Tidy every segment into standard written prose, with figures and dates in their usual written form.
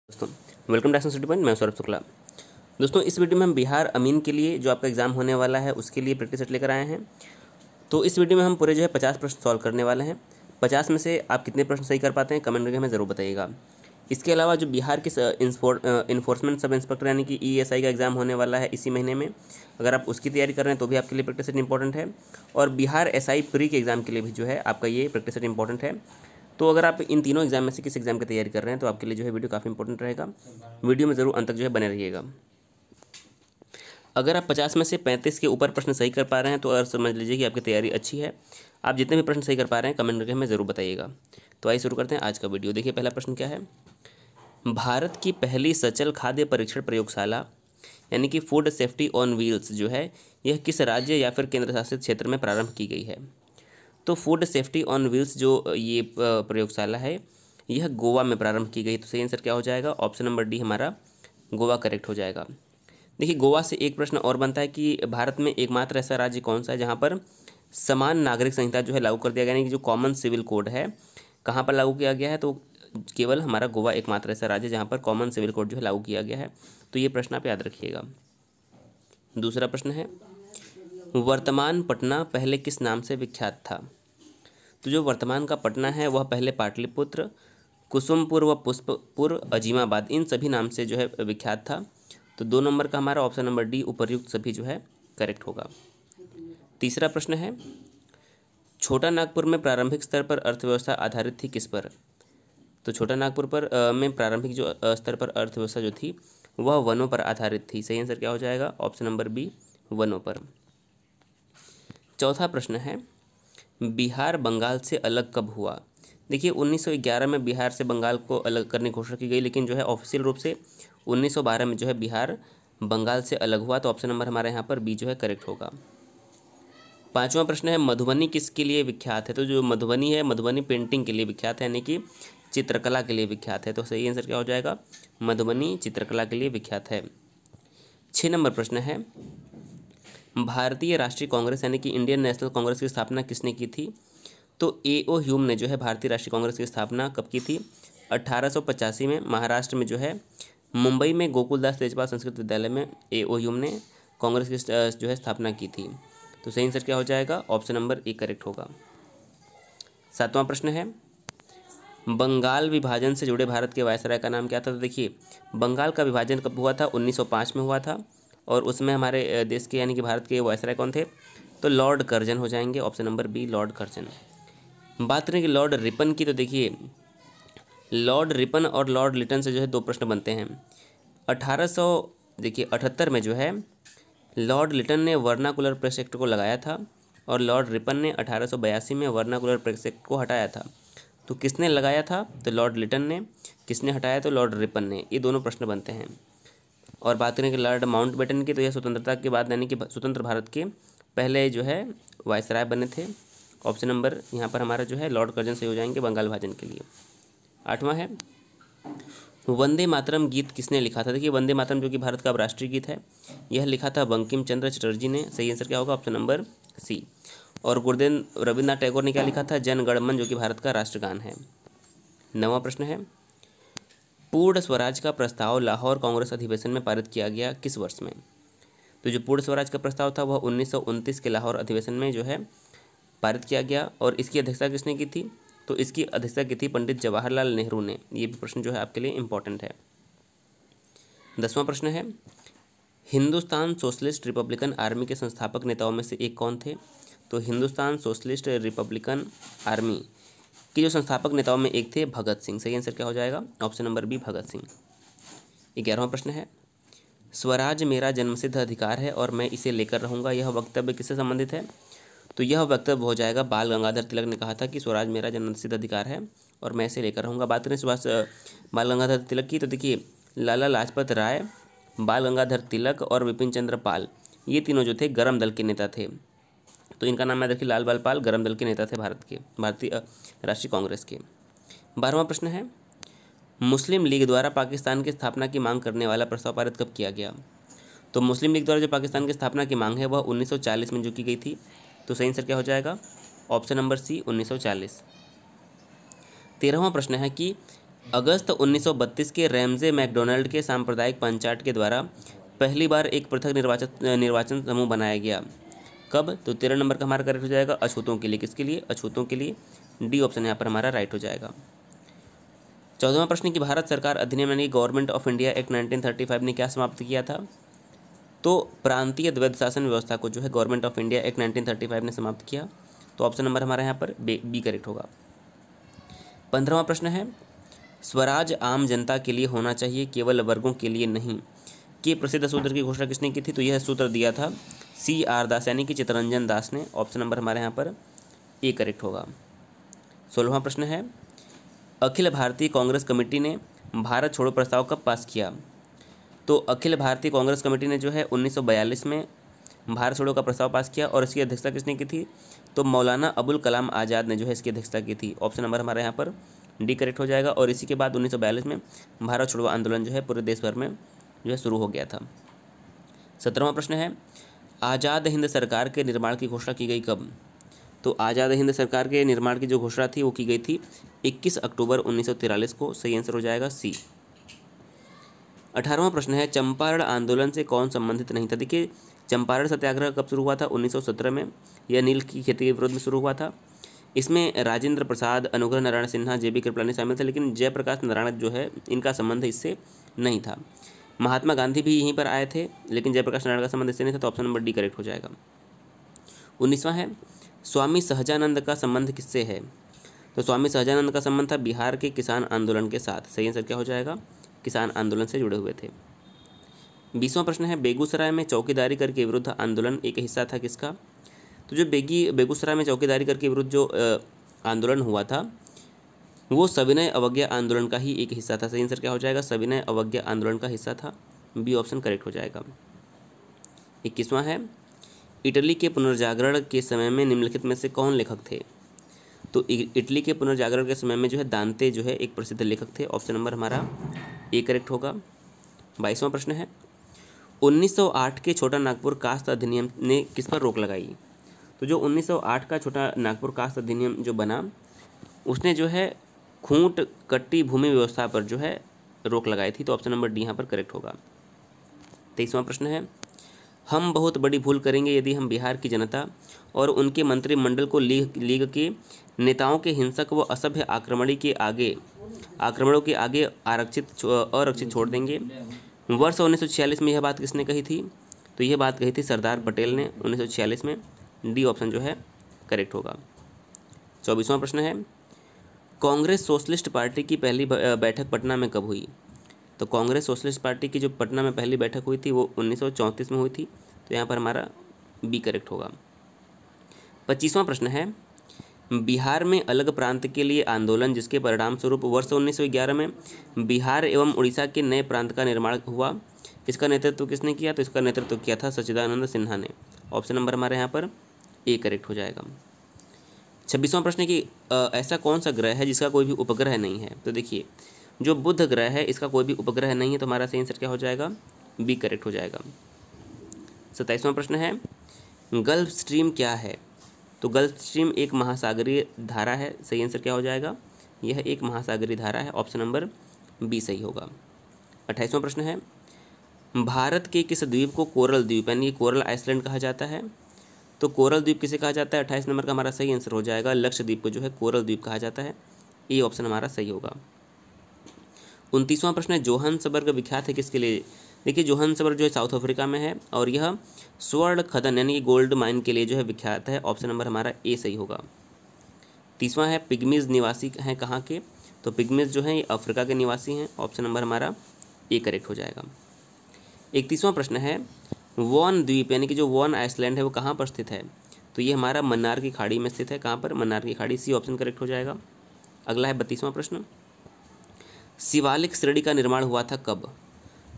दोस्तों, welcome to action study point. मैं सौरभ शुक्ला। दोस्तों, इस वीडियो में हम बिहार अमीन के लिए जो आपका एग्जाम होने वाला है उसके लिए प्रैक्टिस सेट लेकर आए हैं। तो इस वीडियो में हम पूरे जो है 50 प्रश्न सॉल्व करने वाले हैं। 50 में से आप कितने प्रश्न सही कर पाते हैं कमेंट करके हमें ज़रूर बताइएगा। इसके अलावा जो बिहार के इन्फोर्समेंट सब इंस्पेक्टर यानी कि ESI का एग्ज़ाम होने वाला है इसी महीने में, अगर आप उसकी तैयारी कर रहे हैं तो भी आपके लिए प्रैक्टिस सेट इंपॉर्टेंट है। और बिहार SI प्री के एग्ज़ाम के लिए भी जो है आपका ये प्रैक्टिस सेट इंपॉर्टेंट है। तो अगर आप इन तीनों एग्जाम में से किस एग्जाम की तैयारी कर रहे हैं तो आपके लिए जो है वीडियो काफ़ी इंपॉर्टेंट रहेगा। वीडियो में ज़रूर अंत तक जो है बने रहिएगा। अगर आप 50 में से 35 के ऊपर प्रश्न सही कर पा रहे हैं तो और समझ लीजिए कि आपकी तैयारी अच्छी है। आप जितने भी प्रश्न सही कर पा रहे हैं कमेंट करके हमें ज़रूर बताइएगा। तो आइए शुरू करते हैं आज का वीडियो। देखिए पहला प्रश्न क्या है। भारत की पहली सचल खाद्य परीक्षण प्रयोगशाला यानी कि फूड सेफ्टी ऑन व्हील्स जो है यह किस राज्य या फिर केंद्र शासित क्षेत्र में प्रारंभ की गई है। तो फूड सेफ्टी ऑन व्हील्स जो ये प्रयोगशाला है यह गोवा में प्रारंभ की गई। तो सही आंसर क्या हो जाएगा, ऑप्शन नंबर डी हमारा गोवा करेक्ट हो जाएगा। देखिए गोवा से एक प्रश्न और बनता है कि भारत में एकमात्र ऐसा राज्य कौन सा है जहाँ पर समान नागरिक संहिता जो है लागू कर दिया गया, यानी कि जो कॉमन सिविल कोड है कहाँ पर लागू किया गया है। तो केवल हमारा गोवा एकमात्र ऐसा राज्य जहाँ पर कॉमन सिविल कोड जो है लागू किया गया है। तो ये प्रश्न आप याद रखिएगा। दूसरा प्रश्न है, वर्तमान पटना पहले किस नाम से विख्यात था। तो जो वर्तमान का पटना है वह पहले पाटलिपुत्र, कुसुमपुर व पुष्पपुर, अजीमाबाद इन सभी नाम से जो है विख्यात था। तो 2 नंबर का हमारा ऑप्शन नंबर डी उपर्युक्त सभी जो है करेक्ट होगा। तीसरा प्रश्न है, छोटा नागपुर में प्रारंभिक स्तर पर अर्थव्यवस्था आधारित थी किस पर। तो छोटा नागपुर में प्रारंभिक जो स्तर पर अर्थव्यवस्था जो थी वह वनों पर आधारित थी। सही आंसर क्या हो जाएगा, ऑप्शन नंबर बी वनों पर। चौथा प्रश्न है, बिहार बंगाल से अलग कब हुआ। देखिए 1911 में बिहार से बंगाल को अलग करने की घोषणा की गई, लेकिन जो है ऑफिशियल रूप से 1912 में जो है बिहार बंगाल से अलग हुआ। तो ऑप्शन नंबर हमारे यहाँ पर बी जो है करेक्ट होगा। पांचवा प्रश्न है, मधुबनी किसके लिए विख्यात है। तो जो मधुबनी है मधुबनी पेंटिंग के लिए विख्यात है, यानी कि चित्रकला के लिए विख्यात है। तो सही आंसर क्या हो जाएगा, मधुबनी चित्रकला के लिए विख्यात है। 6 नंबर प्रश्न है, भारतीय राष्ट्रीय कांग्रेस यानी कि इंडियन नेशनल कांग्रेस की स्थापना किसने की थी। तो A.O. ह्यूम ने जो है भारतीय राष्ट्रीय कांग्रेस की स्थापना कब की थी, 1885 में महाराष्ट्र में जो है मुंबई में गोकुलदास तेजपाल संस्कृत विद्यालय में A.O. ह्यूम ने कांग्रेस की जो है स्थापना की थी। तो सही आंसर क्या हो जाएगा, ऑप्शन नंबर ए करेक्ट होगा। 7वां प्रश्न है, बंगाल विभाजन से जुड़े भारत के वायसराय का नाम क्या था। तो देखिए बंगाल का विभाजन कब हुआ था, 1905 में हुआ था। और उसमें हमारे देश के यानी कि भारत के वायसराय कौन थे, तो लॉर्ड कर्जन हो जाएंगे, option number B lord Curzon. बात करें कि लॉर्ड रिपन की, तो देखिए लॉर्ड रिपन और लॉर्ड लिटन से जो है 2 प्रश्न बनते हैं। 1878 में जो है लॉर्ड लिटन ने वर्नाकुलर प्रेस एक्ट को लगाया था और लॉर्ड रिपन ने 1882 में वर्नाकुलर प्रेस एक्ट को हटाया था। तो किसने लगाया था, तो लॉर्ड लिटन ने, किसने हटाया तो लॉर्ड रिपन ने। ये दोनों प्रश्न बनते हैं। और बात करें कि लॉर्ड माउंटबेटन की, तो यह स्वतंत्रता के बाद यानी कि स्वतंत्र भारत के पहले जो है वायसराय बने थे। ऑप्शन नंबर यहाँ पर हमारा जो है लॉर्ड कर्जन से हो जाएंगे बंगाल विभाजन के लिए। 8वां है, वंदे मातरम गीत किसने लिखा था। देखिए वंदे मातरम जो कि भारत का राष्ट्रीय गीत है यह लिखा था बंकिम चंद्र चटर्जी ने। सही आंसर क्या होगा, ऑप्शन नंबर सी। और गुरुदेव रविन्द्रनाथ टैगोर ने क्या लिखा था, जन गण मन जो कि भारत का राष्ट्रगान है। 9वां प्रश्न है, पूर्ण स्वराज का प्रस्ताव लाहौर कांग्रेस अधिवेशन में पारित किया गया किस वर्ष में। तो जो पूर्ण स्वराज का प्रस्ताव था वह 1929 के लाहौर अधिवेशन में जो है पारित किया गया। और इसकी अध्यक्षता किसने की थी, तो इसकी अध्यक्षता की थी पंडित जवाहरलाल नेहरू ने। ये भी प्रश्न जो है आपके लिए इंपॉर्टेंट है। 10वां प्रश्न है, हिंदुस्तान सोशलिस्ट रिपब्लिकन आर्मी के संस्थापक नेताओं में से एक कौन थे। तो हिंदुस्तान सोशलिस्ट रिपब्लिकन आर्मी के जो संस्थापक नेताओं में एक थे भगत सिंह। सही आंसर क्या हो जाएगा, option number B Bhagat Singh. 11वां प्रश्न है, स्वराज मेरा जन्मसिद्ध अधिकार है और मैं इसे लेकर रहूँगा, यह वक्तव्य किससे संबंधित है। तो यह वक्तव्य हो जाएगा बाल गंगाधर तिलक ने कहा था कि स्वराज मेरा जन्मसिद्ध अधिकार है और मैं इसे लेकर रहूँगा। बात करें सुभाष बाल गंगाधर तिलक की, तो देखिए लाला लाजपत राय, बाल गंगाधर तिलक और विपिन चंद्र पाल ये तीनों जो थे गरम दल के नेता थे। तो इनका नाम याद रखिए, लाल बाल पाल गरम दल के नेता थे भारतीय राष्ट्रीय कांग्रेस के। 12वां प्रश्न है, मुस्लिम लीग द्वारा पाकिस्तान की स्थापना की मांग करने वाला प्रस्ताव पारित कब किया गया। तो मुस्लिम लीग द्वारा जो पाकिस्तान की स्थापना की मांग है वह 1940 में जो की गई थी। तो सही आंसर क्या हो जाएगा, ऑप्शन नंबर सी 1940। 13वां प्रश्न है कि अगस्त 1932 के रैमजे मैकडोनाल्ड के सांप्रदायिक पंचायत के द्वारा पहली बार एक पृथक निर्वाचन समूह बनाया गया। कब? तो 13 नंबर का हमारा करेक्ट हो जाएगा अछूतों के लिए। किसके लिए? अछूतों के लिए। डी ऑप्शन यहाँ पर हमारा राइट हो जाएगा। 14वां प्रश्न की भारत सरकार अधिनियम यानी गवर्नमेंट ऑफ इंडिया एक्ट 1935 ने क्या समाप्त किया था? तो प्रांतीय द्वैध शासन व्यवस्था को जो है गवर्नमेंट ऑफ इंडिया एक्ट 1935 ने समाप्त किया। तो ऑप्शन नंबर हमारा यहाँ पर बी करेक्ट होगा। 15वां प्रश्न है स्वराज आम जनता के लिए होना चाहिए, केवल वर्गों के लिए नहीं, के प्रसिद्ध सूत्र की घोषणा किसने की थी? तो यह सूत्र दिया था CR दास यानी कि चित्तरंजन दास ने। ऑप्शन नंबर हमारे यहाँ पर ए करेक्ट होगा। 16वां प्रश्न है अखिल भारतीय कांग्रेस कमेटी ने भारत छोड़ो प्रस्ताव कब पास किया? तो अखिल भारतीय कांग्रेस कमेटी ने जो है 1942 में भारत छोड़ो का प्रस्ताव पास किया और इसकी अध्यक्षता किसने की थी? तो मौलाना अबुल कलाम आज़ाद ने जो है इसकी अध्यक्षता की थी। ऑप्शन नंबर हमारे यहाँ पर डी करेक्ट हो जाएगा। और इसी के बाद 1942 में भारत छोड़ो आंदोलन जो है पूरे देश भर में जो है शुरू हो गया था। 17वां प्रश्न है आज़ाद हिंद सरकार के निर्माण की घोषणा की गई कब? तो आज़ाद हिंद सरकार के निर्माण की जो घोषणा थी वो की गई थी 21 अक्टूबर 1943 को। सही आंसर हो जाएगा सी। 18वां प्रश्न है चंपारण आंदोलन से कौन संबंधित नहीं था? देखिए चंपारण सत्याग्रह कब शुरू हुआ था? 1917 में। यह नील की खेती के विरोध में शुरू हुआ था। इसमें राजेंद्र प्रसाद, अनुग्रह नारायण सिन्हा, JB कृपलानी शामिल थे, लेकिन जयप्रकाश नारायण जो है इनका संबंध इससे नहीं था। महात्मा गांधी भी यहीं पर आए थे, लेकिन जयप्रकाश नारायण का संबंध इससे नहीं था। तो ऑप्शन नंबर डी करेक्ट हो जाएगा। 19वां है स्वामी सहजानंद का संबंध किससे है? तो स्वामी सहजानंद का संबंध था बिहार के किसान आंदोलन के साथ। सही आंसर क्या हो जाएगा? किसान आंदोलन से जुड़े हुए थे। 20वां प्रश्न है बेगूसराय में चौकीदारी कर के विरुद्ध आंदोलन एक हिस्सा था किसका? तो जो बेगूसराय में चौकीदारी कर के विरुद्ध जो आंदोलन हुआ था वो सविनय अवज्ञा आंदोलन का ही एक हिस्सा था। सही आंसर क्या हो जाएगा? सविनय अवज्ञा आंदोलन का हिस्सा था। बी ऑप्शन करेक्ट हो जाएगा। 21वां है इटली के पुनर्जागरण के समय में निम्नलिखित में से कौन लेखक थे? तो इटली के पुनर्जागरण के समय में जो है दांते जो है एक प्रसिद्ध लेखक थे। ऑप्शन नंबर हमारा ए करेक्ट होगा। 22वां प्रश्न है 1908 के छोटा नागपुर कास्ट अधिनियम ने किस पर रोक लगाई? तो जो 1908 का छोटा नागपुर कास्ट अधिनियम जो बना उसने जो है खूंट कट्टी भूमि व्यवस्था पर जो है रोक लगाई थी। तो ऑप्शन नंबर डी यहाँ पर करेक्ट होगा। 23वां प्रश्न है हम बहुत बड़ी भूल करेंगे यदि हम बिहार की जनता और उनके मंत्रिमंडल को लीग के नेताओं के हिंसक व असभ्य आक्रमणों के आगे आरक्षित छोड़ देंगे। वर्ष 1946 में यह बात किसने कही थी? तो यह बात कही थी सरदार पटेल ने 1946 में। डी ऑप्शन जो है करेक्ट होगा। 24वां प्रश्न है कांग्रेस सोशलिस्ट पार्टी की पहली बैठक पटना में कब हुई? तो कांग्रेस सोशलिस्ट पार्टी की जो पटना में पहली बैठक हुई थी वो 1934 में हुई थी। तो यहाँ पर हमारा बी करेक्ट होगा। 25वां प्रश्न है बिहार में अलग प्रांत के लिए आंदोलन जिसके परिणाम स्वरूप वर्ष 1911 में बिहार एवं उड़ीसा के नए प्रांत का निर्माण हुआ, इसका नेतृत्व किसने किया? तो इसका नेतृत्व किया था सच्चिदानंद सिन्हा ने। ऑप्शन नंबर हमारे यहाँ पर ए करेक्ट हो जाएगा। 26वां प्रश्न है कि ऐसा कौन सा ग्रह है जिसका कोई भी उपग्रह नहीं है? तो देखिए जो बुध ग्रह है इसका कोई भी उपग्रह नहीं है। तो हमारा सही आंसर क्या हो जाएगा? बी करेक्ट हो जाएगा। 27वां प्रश्न है गल्फ स्ट्रीम क्या है? तो गल्फ स्ट्रीम एक महासागरीय धारा है। सही आंसर क्या हो जाएगा? यह एक महासागरीय धारा है। ऑप्शन नंबर बी सही होगा। 28वां प्रश्न है भारत के किस द्वीप को कोरल द्वीप यानी कोरल आइसलैंड कहा जाता है? तो कोरल द्वीप किसे कहा जाता है? 28 नंबर का हमारा सही आंसर हो जाएगा लक्षद्वीप को जो है कोरल द्वीप कहा जाता है। ए ऑप्शन हमारा सही होगा। 29वां प्रश्न है जोहान्सबर्ग विख्यात है किसके लिए? देखिए जोहान्सबर्ग जो है साउथ अफ्रीका में है और यह स्वर्ण खदान यानी गोल्ड माइन के लिए जो है विख्यात है। ऑप्शन नंबर हमारा ए सही होगा। 30वां है पिग्मीज निवासी हैं कहाँ के? तो पिग्मीज जो है ये अफ्रीका के निवासी हैं। ऑप्शन नंबर हमारा ए करेक्ट हो जाएगा। 31वां प्रश्न है वॉन द्वीप यानी कि जो वॉन आइसलैंड है वो कहाँ पर स्थित है? तो ये हमारा मन्नार की खाड़ी में स्थित है। कहाँ पर? मन्नार की खाड़ी। सी ऑप्शन करेक्ट हो जाएगा। अगला है 32वां प्रश्न शिवालिक श्रेणी का निर्माण हुआ था कब?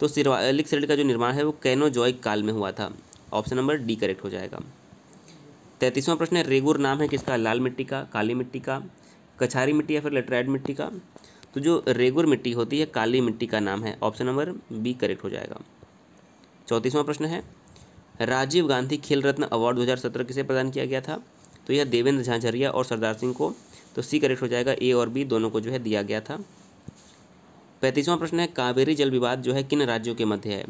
तो शिवालिक श्रेणी का जो निर्माण है वो कैनोजॉइक काल में हुआ था। ऑप्शन नंबर डी करेक्ट हो जाएगा। 33वां प्रश्न है रेगुर नाम है किसका? लाल मिट्टी का, काली मिट्टी का, कछारी मिट्टी या फिर लेटराइट मिट्टी का? तो जो रेगुर मिट्टी होती है काली मिट्टी का नाम है। ऑप्शन नंबर बी करेक्ट हो जाएगा। 34वां प्रश्न है राजीव गांधी खेल रत्न अवार्ड 2017 किसे प्रदान किया गया था? तो यह देवेंद्र झाझरिया और सरदार सिंह को। तो सी करेक्ट हो जाएगा। ए और बी दोनों को जो है दिया गया था। 35वां प्रश्न है कावेरी जल विवाद जो है किन राज्यों के मध्य है?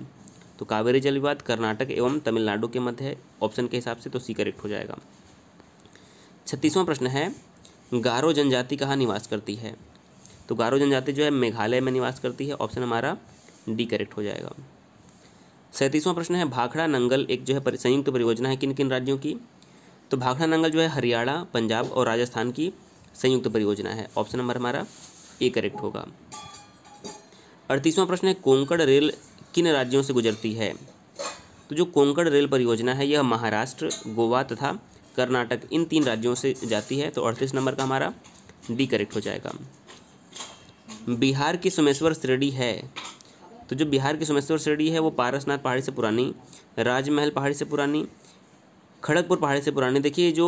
तो कावेरी जल विवाद कर्नाटक एवं तमिलनाडु के मध्य है ऑप्शन के हिसाब से, तो सी करेक्ट हो जाएगा। 36वां प्रश्न है गारो जनजाति कहाँ निवास करती है? तो गारो जनजाति जो है मेघालय में निवास करती है, ऑप्शन हमारा डी करेक्ट हो जाएगा। 37वां प्रश्न है भाखड़ा नंगल एक जो है संयुक्त परियोजना है किन किन राज्यों की? तो भाखड़ा नंगल जो है हरियाणा, पंजाब और राजस्थान की संयुक्त परियोजना है, ऑप्शन नंबर हमारा ए करेक्ट होगा। 38वां प्रश्न है कोंकण रेल किन राज्यों से गुजरती है? तो जो कोंकण रेल परियोजना है यह महाराष्ट्र, गोवा तथा कर्नाटक इन 3 राज्यों से जाती है, तो 38 नंबर का हमारा डी करेक्ट हो जाएगा। बिहार की सोमेश्वर श्रेणी है, तो जो बिहार की सोमेश्वर श्रेणी है वो पारसनाथ पहाड़ी से पुरानी, राजमहल पहाड़ी से पुरानी, खड़गपुर पहाड़ी से पुरानी। देखिए जो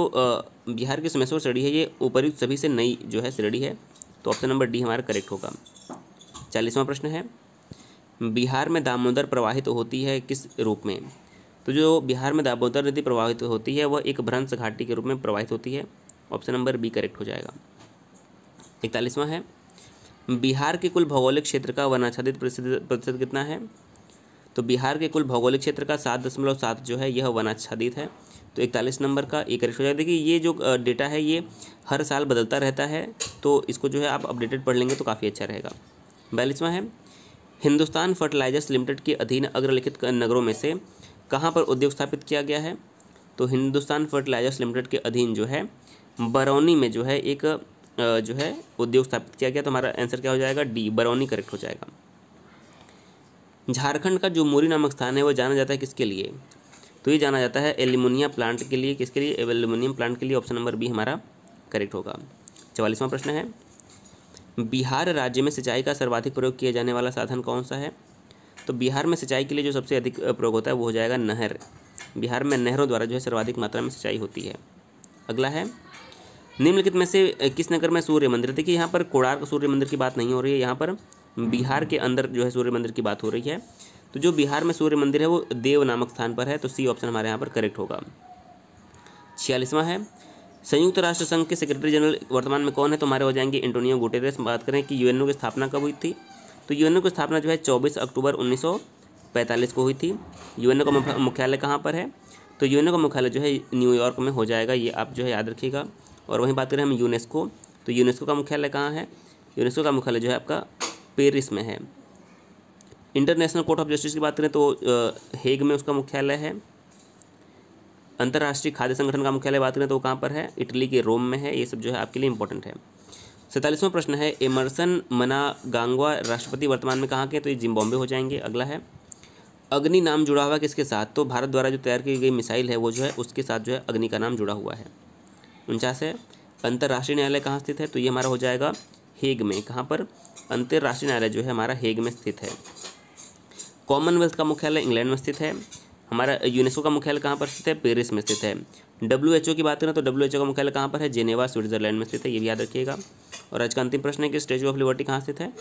बिहार की सोमेश्वर श्रेणी है ये उपर्युक्त सभी से नई जो है श्रेणी है, तो ऑप्शन नंबर डी हमारा करेक्ट होगा। 40वां प्रश्न है बिहार में दामोदर प्रवाहित होती है किस रूप में? तो जो बिहार में दामोदर नदी प्रवाहित होती है वह एक भ्रंश घाटी के रूप में प्रवाहित होती है, ऑप्शन नंबर बी करेक्ट हो जाएगा। 41वां है बिहार के कुल भौगोलिक क्षेत्र का वनाच्छादित प्रतिशत कितना है? तो बिहार के कुल भौगोलिक क्षेत्र का 7.7 जो है यह वनाच्छादित है, तो 41 नंबर का ए करेक्ट हो जाएगा। देखिए ये जो डेटा है ये हर साल बदलता रहता है, तो इसको जो है आप अपडेटेड पढ़ लेंगे तो काफ़ी अच्छा रहेगा। 42वां है हिंदुस्तान फर्टिलाइजर्स लिमिटेड के अधीन अग्रलिखित नगरों में से कहाँ पर उद्योग स्थापित किया गया है? तो हिंदुस्तान फर्टिलाइजर्स लिमिटेड के अधीन जो है बरौनी में जो है एक जो है उद्योग स्थापित किया गया, तो हमारा आंसर क्या हो जाएगा? डी बरौनी करेक्ट हो जाएगा। झारखंड का जो मुरी नामक स्थान है वो जाना जाता है किसके लिए? तो ये जाना जाता है एल्यूमिनियम प्लांट के लिए। किसके लिए? एल्यूमिनियम प्लांट के लिए, ऑप्शन नंबर बी हमारा करेक्ट होगा। 44वां प्रश्न है बिहार राज्य में सिंचाई का सर्वाधिक प्रयोग किया जाने वाला साधन कौन सा है? तो बिहार में सिंचाई के लिए जो सबसे अधिक प्रयोग होता है वो हो जाएगा नहर। बिहार में नहरों द्वारा जो है सर्वाधिक मात्रा में सिंचाई होती है। अगला है निम्नलिखित में से किस नगर में सूर्य मंदिर? देखिए यहाँ पर कोणार्क सूर्य मंदिर की बात नहीं हो रही है, यहाँ पर बिहार के अंदर जो है सूर्य मंदिर की बात हो रही है। तो जो बिहार में सूर्य मंदिर है वो देव नामक स्थान पर है, तो सी ऑप्शन हमारे यहाँ पर करेक्ट होगा। 46वां है संयुक्त राष्ट्र संघ के सेक्रेटरी जनरल वर्तमान में कौन है? तो हमारे हो जाएंगे एंटोनियो गुटेरेस। बात करें कि यूएनओ की स्थापना कब हुई थी? तो यूएनओ की स्थापना जो है 24 अक्टूबर 1945 को हुई थी। यूएनओ का मुख्यालय कहाँ पर है? तो यूएनओ का मुख्यालय जो है न्यूयॉर्क में हो जाएगा, ये आप जो है याद रखिएगा। और वहीं बात करें हम यूनेस्को, तो यूनेस्को का मुख्यालय कहाँ है? यूनेस्को का मुख्यालय जो है आपका पेरिस में है। इंटरनेशनल कोर्ट ऑफ जस्टिस की बात करें तो हेग में उसका मुख्यालय है। अंतर्राष्ट्रीय खाद्य संगठन का मुख्यालय बात करें तो कहाँ पर है? इटली के रोम में है। ये सब जो है आपके लिए इंपॉर्टेंट है। 47वां प्रश्न है एमरसन मनागांगवा राष्ट्रपति वर्तमान में कहाँ के? तो ये जिम्बाब्वे हो जाएंगे। अगला है अग्नि नाम जुड़ा हुआ किसके साथ? तो भारत द्वारा जो तैयार की गई मिसाइल है वो जो है उसके साथ जो है अग्नि का नाम जुड़ा हुआ है। 49 है अंतर्राष्ट्रीय न्यायालय कहाँ स्थित है? तो ये हमारा हो जाएगा हेग में। कहाँ पर? अंतर्राष्ट्रीय न्यायालय जो है हमारा हेग में स्थित है। कॉमनवेल्थ का मुख्यालय इंग्लैंड में स्थित है। हमारा यूनेस्को का मुख्यालय कहाँ पर स्थित है? पेरिस में स्थित है। WHO की बात करें तो WHO का मुख्यालय कहाँ पर है? जेनेवा स्विट्जरलैंड में स्थित है, ये भी याद रखिएगा। और आज का अंतिम प्रश्न है कि स्टैच्यू ऑफ लिबर्टी कहाँ स्थित है?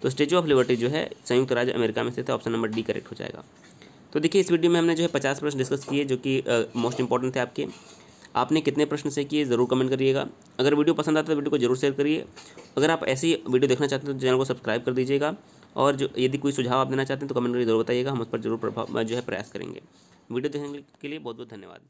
तो स्टैच्यू ऑफ लिबर्टी जो है संयुक्त राज्य अमेरिका में स्थित है, ऑप्शन नंबर डी करेक्ट हो जाएगा। तो देखिए इस वीडियो में हमने जो है 50 प्रश्न डिस्कस किए जो कि मोस्ट इंपॉर्टेंट थे आपके। आपने कितने प्रश्न से किए ज़रूर कमेंट करिएगा। अगर वीडियो पसंद आता है तो वीडियो को जरूर शेयर करिए। अगर आप ऐसी वीडियो देखना चाहते हैं तो चैनल को सब्सक्राइब कर दीजिएगा। और जो यदि कोई सुझाव आप देना चाहते हैं तो कमेंट करके जरूर बताइएगा, हम उस पर जरूर जो है प्रयास करेंगे। वीडियो देखने के लिए बहुत बहुत धन्यवाद।